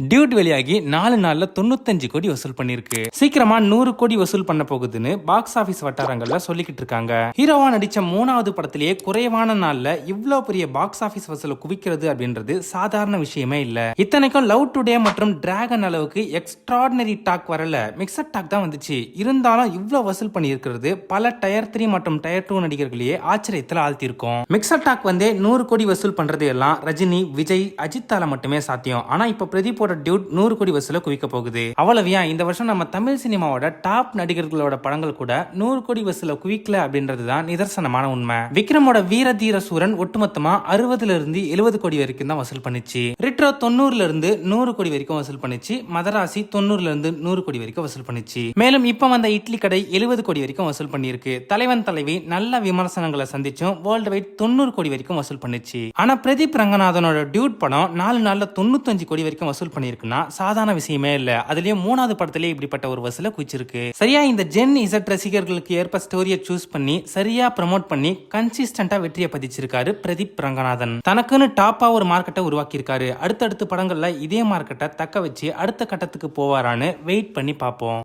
Dude வெளியாகி 4 நாள்ல 95 கோடி வசூல் பண்ணிருக்கு. சீக்கிரமா 100 கோடி வசூல் பண்ண போகுதுன்னு பாக்ஸ் ஆபீஸ் வட்டாரங்கள்ல சொல்லிக்கிட்டு இருக்காங்க. ஹீரோவா நடிச்ச 3வது படத்திலேயே குறைவான நாள்ல இவ்ளோ பெரிய பாக்ஸ் ஆபீஸ் வசூல குவிக்கிறது அப்படின்றது சாதாரண விஷயமே இல்ல. இத்தனைக்கும் லவ் டுடே மற்றும் டிராகன் அளவுக்கு எக்ஸ்ட்ராடினரி டாக் வரல, மிக்சட் டாக் தான் வந்துச்சு. இருந்தாலும் இவ்ளோ வசூல் பண்ணி இருக்கிறது பல டயர் 3 மற்றும் டயர் 2 நடிகர்களையே ஆச்சரியத்தில் ஆழ்த்திருக்கும். மிக்சட் டாக் வந்து 100 கோடி வசூல் பண்றது எல்லாம் ரஜினி, விஜய், அஜித்தால மட்டுமே சாத்தியம். ஆனா இப்ப பிரதீப் டியூட் 100 கோடி வசூல குவிக்க போகுது. அவ்வளவியா இந்த வருஷம் நம்ம தமிழ் சினிமாவோட டாப் நடிகர்களோட படங்கள் கூட 100 கோடி வசூல குவிக்கல அப்படின்றதுதான் நிதர்சனமான உண்மை. விக்ரமோட வீர தீர சூரன் ஒட்டுமொத்தமா 60ல இருந்து 70 கோடி வரைக்கும் தான் வசூல் பண்ணிச்சு. ரிட்ரோ 90ல இருந்து 100 கோடி வரைக்கும் வசூல் பண்ணிச்சு. மதராசி 90ல இருந்து 100 கோடி வரைக்கும் வசூல் பண்ணிச்சு. மேலும் இப்ப வந்த இட்லி கடை 70 கோடி வரைக்கும் வசூல் பண்ணிருக்கு. தலைவன் தலைவி நல்ல விமர்சனங்களை சந்திச்சும் வேர்ல்டு வைட் 90 கோடி வரைக்கும் வசூல் பண்ணிச்சு. ஆனா பிரதீப் ரங்கநாதனோட டியூட் படம் 4 நாள்ல 95 கோடி வரைக்கும் வசூல் பண்ணிருக்குன்னா சாதாரண விஷயமே இல்ல. அதுலயும் 3வது படத்திலே இப்படிப்பட்ட ஒரு வசூல குவிச்சிருக்கு. சரியா இந்த ஜென் இசட் ரசிகர்களுக்கு ஏற்ப ஸ்டோரியை சூஸ் பண்ணி சரியா ப்ரமோட் பண்ணி கன்சிஸ்டன்டா வெற்றியை பதிச்சிருக்காரு பிரதீப் ரங்கநாதன். தனக்குன்னு டாப்பா ஒரு மார்க்கெட்டை உருவாக்கி இருக்காரு. அடுத்தடுத்த படங்கள்ல இதே மார்க்கெட்டை தக்க வச்சு அடுத்த கட்டத்துக்கு போவாரான்னு வெயிட் பண்ணி பார்ப்போம்.